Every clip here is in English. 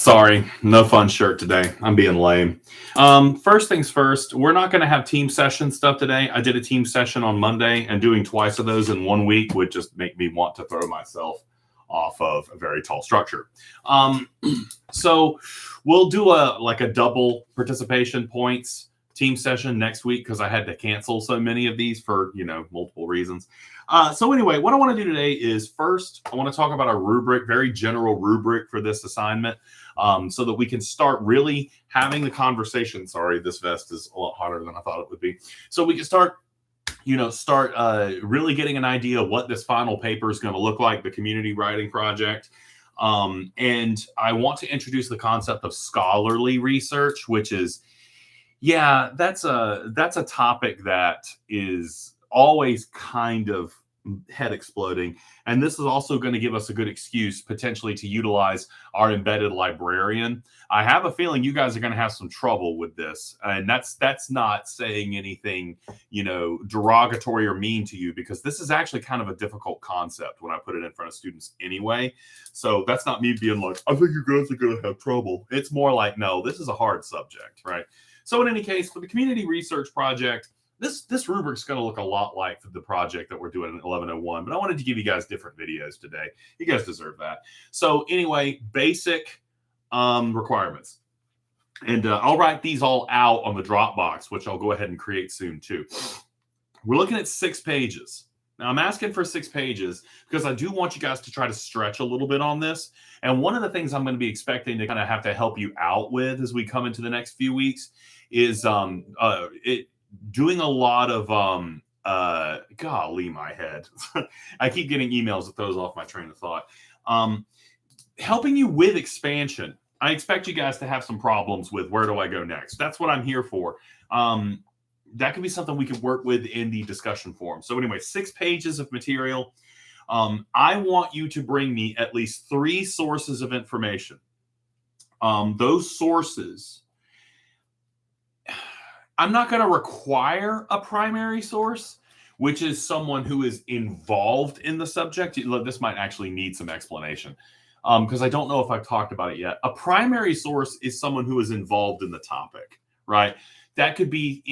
Sorry, no fun shirt today. I'm being lame. First things first, we're not going to have team session stuff today. I did a team session on Monday, and doing twice of those in 1 week would just make me want to throw myself off of a very tall structure. So we'll do a double participation points team session next week because I had to cancel so many of these for multiple reasons. So anyway, what I want to do today is first I want to talk about a rubric, very general rubric for this assignment, so that we can start really having the conversation. Sorry, this vest is a lot hotter than I thought it would be. So we can start really getting an idea of what this final paper is going to look like, the community writing project. And I want to introduce the concept of scholarly research, which is, that's a topic that is always kind of head exploding. And this is also going to give us a good excuse potentially to utilize our embedded librarian. I have a feeling you guys are going to have some trouble with this. And that's not saying anything, derogatory or mean to you, because this is actually kind of a difficult concept when I put it in front of students anyway. So that's not me being like, I think you guys are going to have trouble. It's more like, no, this is a hard subject, right? So in any case, for the community research project, this rubric is going to look a lot like the project that we're doing in 1101, but I wanted to give you guys different videos today. You guys deserve that. So anyway, basic requirements. And I'll write these all out on the Dropbox, which I'll go ahead and create soon too. We're looking at 6 pages. Now, I'm asking for 6 pages because I do want you guys to try to stretch a little bit on this. And one of the things I'm going to be expecting to kind of have to help you out with as we come into the next few weeks is doing a lot of golly, my head. I keep getting emails that throws off my train of thought. Helping you with expansion. I expect you guys to have some problems with where do I go next. That's what I'm here for. That could be something we can work with in the discussion forum. So anyway, 6 pages of material. I want you to bring me at least 3 sources of information. Those sources, I'm not going to require a primary source, which is someone who is involved in the subject. This might actually need some explanation because I don't know if I've talked about it yet. A primary source is someone who is involved in the topic, right? That could be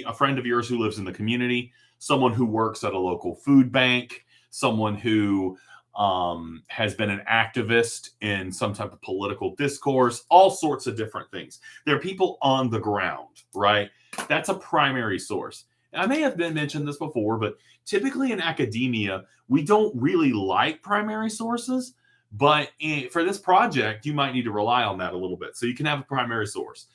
a friend of yours who lives in the community, someone who works at a local food bank, someone who has been an activist in some type of political discourse, all sorts of different things. There are people on the ground, right? That's a primary source. And I may have mentioned this before, but typically in academia, we don't really like primary sources. But for this project, you might need to rely on that a little bit. So you can have a primary source.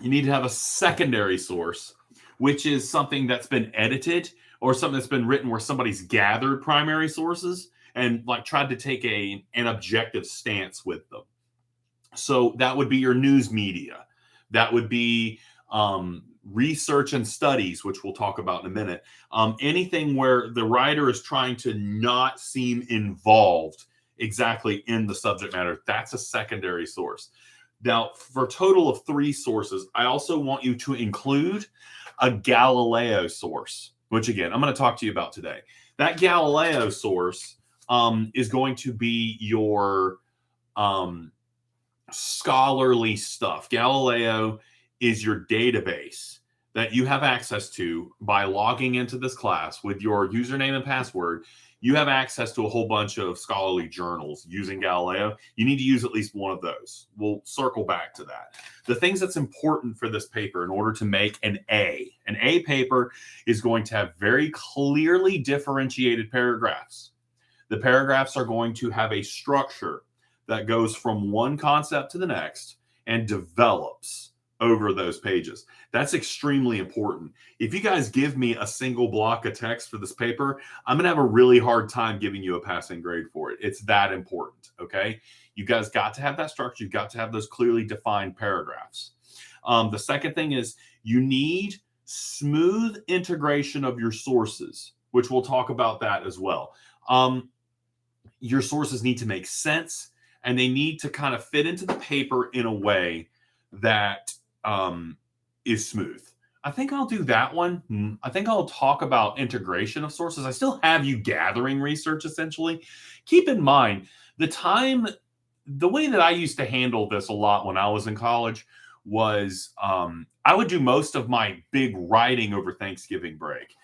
You need to have a secondary source, which is something that's been edited or something that's been written where somebody's gathered primary sources and tried to take an objective stance with them. So that would be your news media. That would be research and studies, which we'll talk about in a minute. Anything where the writer is trying to not seem involved exactly in the subject matter, that's a secondary source. Now, for a total of 3 sources, I also want you to include a Galileo source, which again, I'm going to talk to you about today. That Galileo source is going to be your scholarly stuff. Galileo is your database that you have access to by logging into this class with your username and password. You have access to a whole bunch of scholarly journals using Galileo. You need to use at least one of those. We'll circle back to that. The things that's important for this paper in order to make an A paper is going to have very clearly differentiated paragraphs. The paragraphs are going to have a structure that goes from one concept to the next and develops over those pages. That's extremely important. If you guys give me a single block of text for this paper, I'm going to have a really hard time giving you a passing grade for it. It's that important, okay? You guys got to have that structure. You've got to have those clearly defined paragraphs. The second thing is you need smooth integration of your sources, which we'll talk about that as well. Your sources need to make sense, and they need to kind of fit into the paper in a way that is smooth. I think I'll do that one. I think I'll talk about integration of sources. I still have you gathering research essentially. Keep in mind the way that I used to handle this a lot when I was in college was I would do most of my big writing over Thanksgiving break.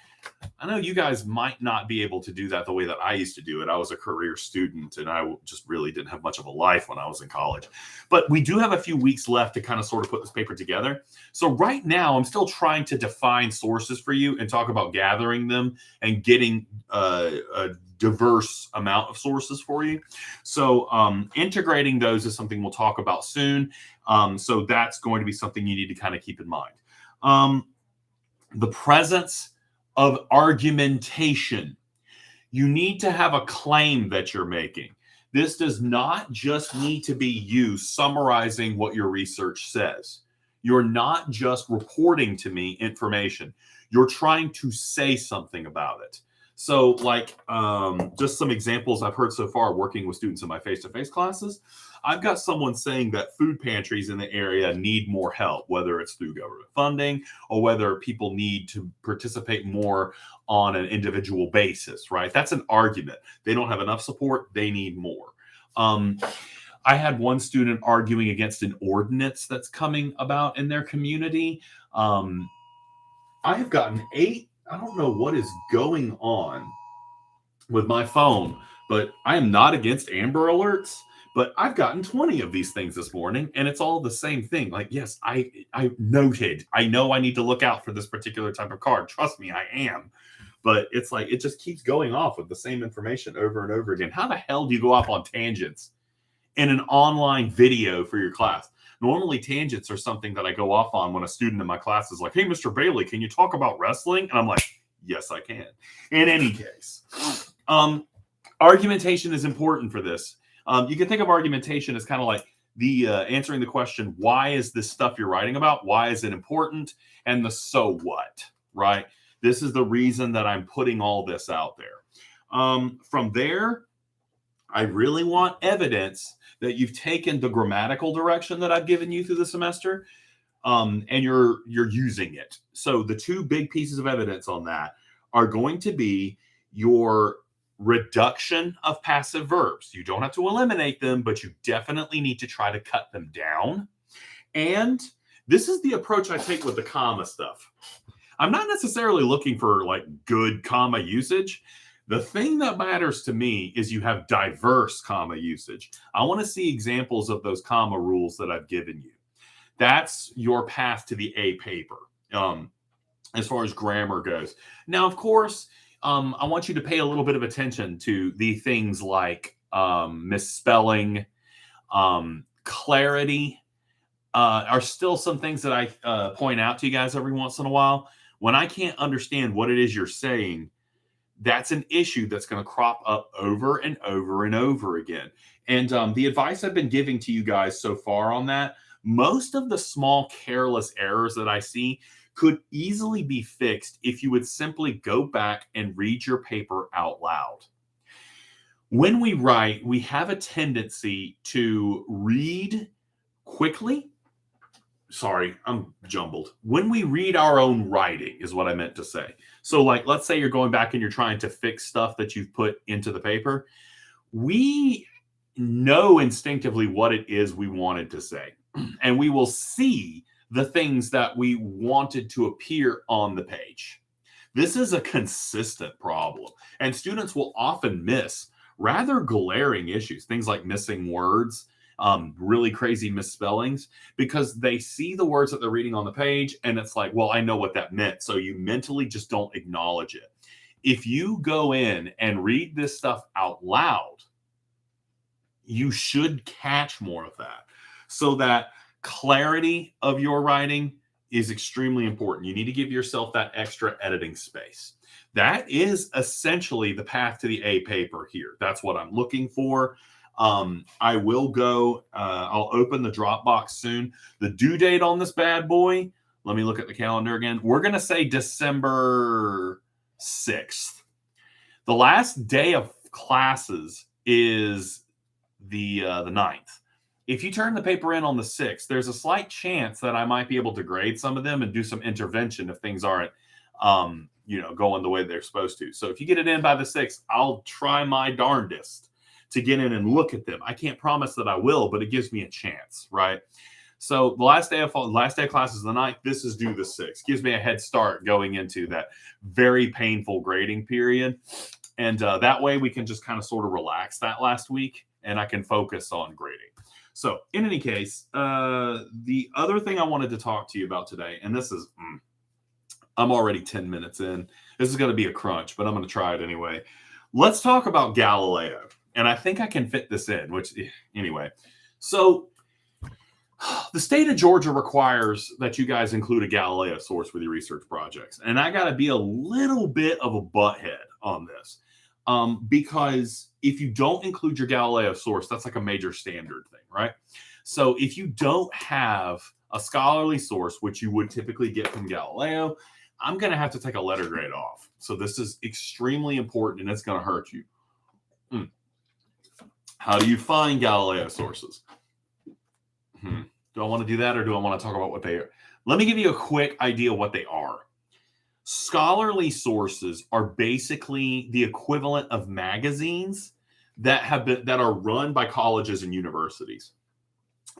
I know you guys might not be able to do that the way that I used to do it. I was a career student and I just really didn't have much of a life when I was in college. But we do have a few weeks left to kind of sort of put this paper together. So right now, I'm still trying to define sources for you and talk about gathering them and getting a diverse amount of sources for you. So integrating those is something we'll talk about soon. So that's going to be something you need to kind of keep in mind. The presence of argumentation. You need to have a claim that you're making. This does not just need to be you summarizing what your research says. You're not just reporting to me information. You're trying to say something about it. So like just some examples I've heard so far working with students in my face-to-face classes. I've got someone saying that food pantries in the area need more help, whether it's through government funding or whether people need to participate more on an individual basis, right? That's an argument. They don't have enough support. They need more. I had one student arguing against an ordinance that's coming about in their community. I have gotten 8. I don't know what is going on with my phone, but I am not against Amber Alerts. But I've gotten 20 of these things this morning, and it's all the same thing. Like, yes, I noted. I know I need to look out for this particular type of card. Trust me, I am. But it's like, it just keeps going off with the same information over and over again. How the hell do you go off on tangents in an online video for your class? Normally, tangents are something that I go off on when a student in my class is like, hey, Mr. Bailey, can you talk about wrestling? And I'm like, yes, I can. In any case, argumentation is important for this. You can think of argumentation as kind of like the answering the question, why is this stuff you're writing about? Why is it important? And the so what, right? This is the reason that I'm putting all this out there. From there, I really want evidence that you've taken the grammatical direction that I've given you through the semester, and you're using it. So the two big pieces of evidence on that are going to be your reduction of passive verbs. You don't have to eliminate them, but you definitely need to try to cut them down. And this is the approach I take with the comma stuff. I'm not necessarily looking for like good comma usage. The thing that matters to me is you have diverse comma usage. I want to see examples of those comma rules that I've given you. That's your path to the A paper, as far as grammar goes. Now, of course, I want you to pay a little bit of attention to the things like misspelling, clarity, are still some things that I point out to you guys every once in a while. When I can't understand what it is you're saying, that's an issue that's going to crop up over and over and over again. And the advice I've been giving to you guys so far on that, most of the small careless errors that I see could easily be fixed if you would simply go back and read your paper out loud. When we write, we have a tendency to read quickly. Sorry, I'm jumbled. When we read our own writing is what I meant to say. So like, let's say you're going back and you're trying to fix stuff that you've put into the paper. We know instinctively what it is we wanted to say. And we will see the things that we wanted to appear on the page. This is a consistent problem. And students will often miss rather glaring issues, things like missing words, really crazy misspellings, because they see the words that they're reading on the page and it's like, well, I know what that meant. So you mentally just don't acknowledge it. If you go in and read this stuff out loud, you should catch more of that, so that clarity of your writing is extremely important. You need to give yourself that extra editing space. That is essentially the path to the A paper here. That's what I'm looking for. I will go, I'll open the Dropbox soon. The due date on this bad boy, let me look at the calendar again. We're going to say December 6th. The last day of classes is the 9th. if you turn the paper in on the 6th, there's a slight chance that I might be able to grade some of them and do some intervention if things aren't, going the way they're supposed to. So if you get it in by the 6th, I'll try my darndest to get in and look at them. I can't promise that I will, but it gives me a chance, right? So the last day of class is the 9th. This is due the 6th. Gives me a head start going into that very painful grading period. And that way we can just kind of sort of relax that last week and I can focus on grading. So in any case, the other thing I wanted to talk to you about today, and this is, I'm already 10 minutes in. This is going to be a crunch, but I'm going to try it anyway. Let's talk about Galileo. And I think I can fit this in, which anyway. So the state of Georgia requires that you guys include a Galileo source with your research projects. And I got to be a little bit of a butthead on this. Because if you don't include your Galileo source, that's like a major standard thing, right? So if you don't have a scholarly source, which you would typically get from Galileo, I'm going to have to take a letter grade off. So this is extremely important and it's going to hurt you. How do you find Galileo sources? Do I want to do that or do I want to talk about what they are? Let me give you a quick idea of what they are. Scholarly sources are basically the equivalent of magazines that are run by colleges and universities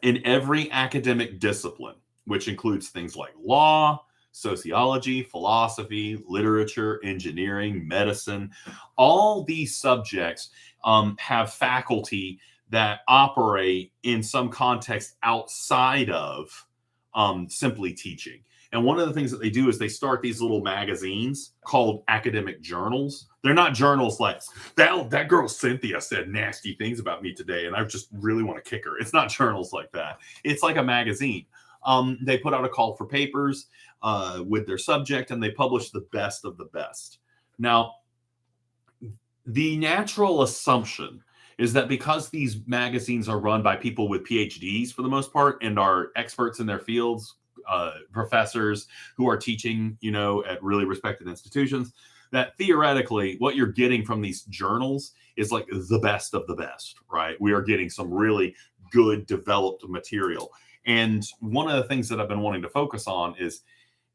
in every academic discipline, which includes things like law, sociology, philosophy, literature, engineering, medicine. All these subjects have faculty that operate in some context outside of simply teaching. And one of the things that they do is they start these little magazines called academic journals. They're not journals like, that girl Cynthia said nasty things about me today, and I just really want to kick her. It's not journals like that. It's like a magazine. They put out a call for papers with their subject, and they publish the best of the best. Now, the natural assumption is that because these magazines are run by people with PhDs for the most part and are experts in their fields, professors who are teaching, at really respected institutions, that theoretically what you're getting from these journals is like the best of the best, right? We are getting some really good developed material. And one of the things that I've been wanting to focus on is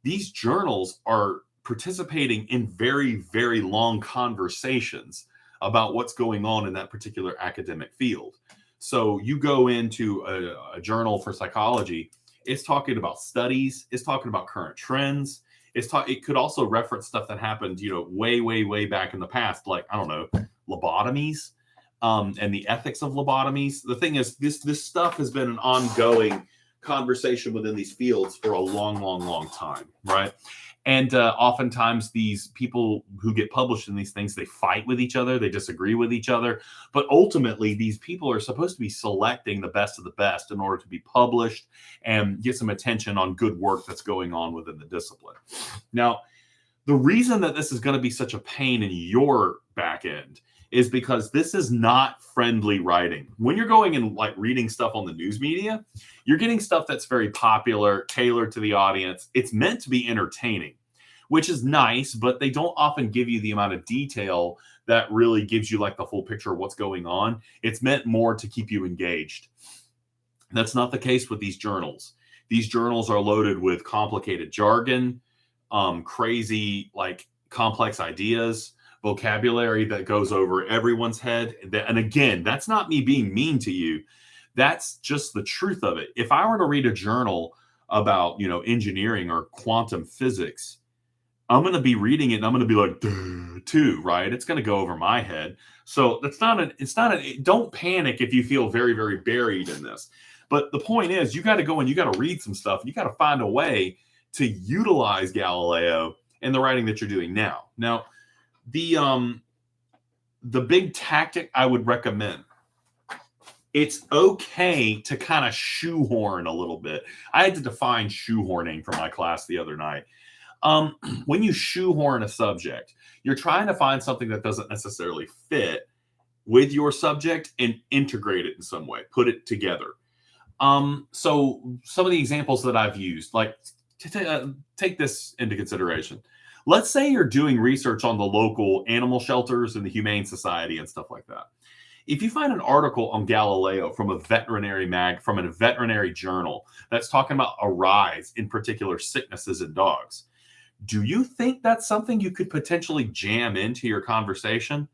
these journals are participating in very, very long conversations about what's going on in that particular academic field. So you go into a journal for psychology, it's talking about studies, it's talking about current trends. It could also reference stuff that happened, way, way, way back in the past, like, I don't know, lobotomies and the ethics of lobotomies. The thing is, this stuff has been an ongoing conversation within these fields for a long, long, long time, right? And oftentimes these people who get published in these things, they fight with each other, they disagree with each other. But ultimately, these people are supposed to be selecting the best of the best in order to be published and get some attention on good work that's going on within the discipline. Now, the reason that this is going to be such a pain in your back end is because this is not friendly writing. When you're going and like reading stuff on the news media, you're getting stuff that's very popular, tailored to the audience. It's meant to be entertaining, which is nice, but they don't often give you the amount of detail that really gives you like the full picture of what's going on. It's meant more to keep you engaged. That's not the case with these journals. These journals are loaded with complicated jargon, crazy, like complex ideas, vocabulary that goes over everyone's head. And again, that's not me being mean to you. That's just the truth of it. If I were to read a journal about, engineering or quantum physics, I'm going to be reading it and I'm going to be like, too, right? It's going to go over my head. So don't panic if you feel very, very buried in this. But the point is, you got to go and you got to read some stuff and you got to find a way to utilize Galileo in the writing that you're doing now. Now, the big tactic I would recommend, it's okay to kind of shoehorn a little bit. I had to define shoehorning for my class the other night. When you shoehorn a subject, you're trying to find something that doesn't necessarily fit with your subject and integrate it in some way, put it together. So some of the examples that I've used, like take this into consideration. Let's say you're doing research on the local animal shelters and the Humane Society and stuff like that. If you find an article on Galileo from a from a veterinary journal that's talking about a rise in particular sicknesses in dogs, do you think that's something you could potentially jam into your conversation?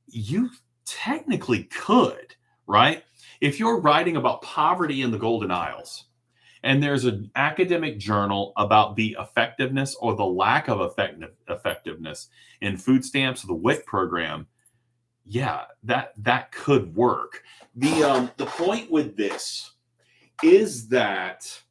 You technically could, right? If you're writing about poverty in the Golden Isles, and there's an academic journal about the effectiveness or the lack of effectiveness in food stamps or the WIC program, yeah, that could work. The point with this is that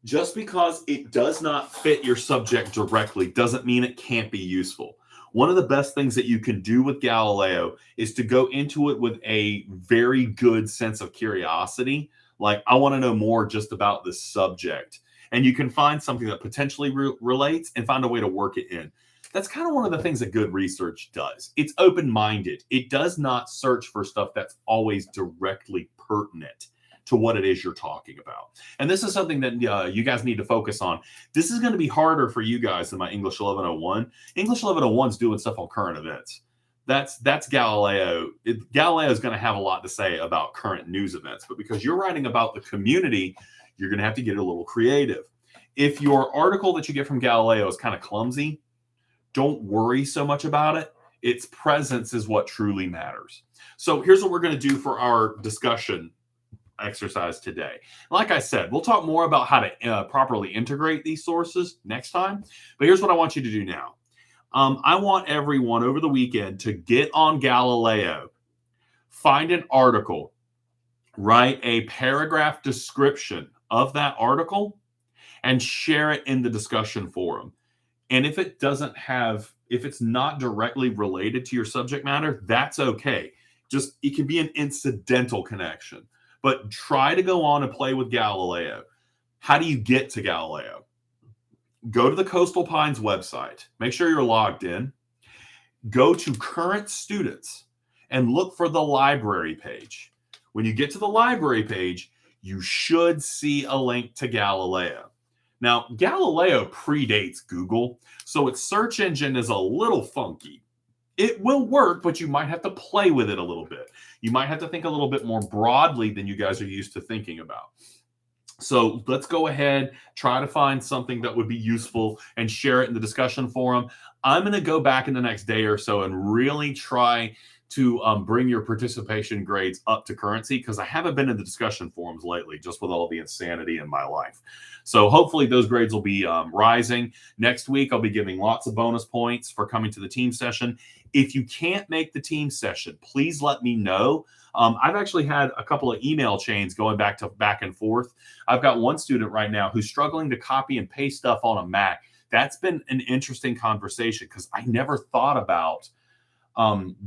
just because it does not fit your subject directly doesn't mean it can't be useful. One of the best things that you can do with Galileo is to go into it with a very good sense of curiosity. Like, I want to know more just about this subject. And you can find something that potentially relates and find a way to work it in. That's kind of one of the things that good research does. It's open-minded. It does not search for stuff that's always directly pertinent to what it is you're talking about. And this is something that you guys need to focus on. This is going to be harder for you guys than my English 1101. English 1101 is doing stuff on current events. That's Galileo. Galileo is going to have a lot to say about current news events, but because you're writing about the community, you're going to have to get a little creative. If your article that you get from Galileo is kind of clumsy, don't worry so much about it. Its presence is what truly matters. So here's what we're going to do for our discussion exercise today. Like I said, we'll talk more about how to properly integrate these sources next time. But here's what I want you to do now. I want everyone over the weekend to get on Galileo, find an article, write a paragraph description of that article, and share it in the discussion forum. And if it's not directly related to your subject matter, that's okay. Just, it can be an incidental connection. But try to go on and play with Galileo. How do you get to Galileo? Go to the Coastal Pines website. Make sure you're logged in. Go to current students and look for the library page. When you get to the library page, you should see a link to Galileo. Now, Galileo predates Google, so its search engine is a little funky. It will work, but you might have to play with it a little bit. You might have to think a little bit more broadly than you guys are used to thinking about. So let's go ahead, try to find something that would be useful and share it in the discussion forum. I'm going to go back in the next day or so and really try to bring your participation grades up to currency, because I haven't been in the discussion forums lately, just with all the insanity in my life. So hopefully those grades will be rising. Next week, I'll be giving lots of bonus points for coming to the team session. If you can't make the team session, please let me know. I've actually had a couple of email chains going back and forth. I've got one student right now who's struggling to copy and paste stuff on a Mac. That's been an interesting conversation, because I never thought about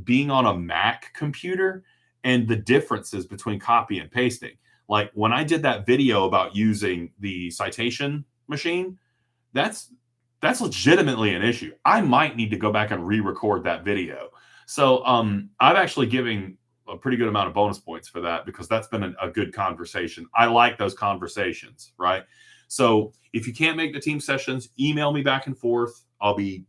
being on a Mac computer and the differences between copy and pasting. Like when I did that video about using the citation machine, that's legitimately an issue. I might need to go back and re-record that video. So I'm actually giving a pretty good amount of bonus points for that, because that's been a good conversation. I like those conversations, right? So if you can't make the team sessions, email me back and forth. I'll be,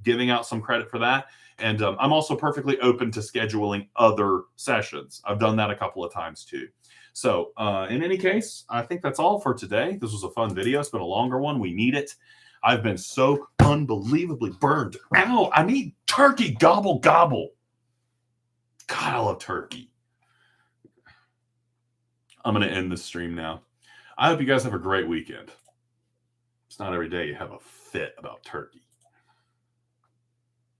giving out some credit for that. And I'm also perfectly open to scheduling other sessions. I've done that a couple of times too. So in any case, I think that's all for today. This was a fun video. It's been a longer one. We need it. I've been so unbelievably burned. Ow, I need turkey. Gobble, gobble. God, I love turkey. I'm going to end this stream now. I hope you guys have a great weekend. It's not every day you have a fit about turkey.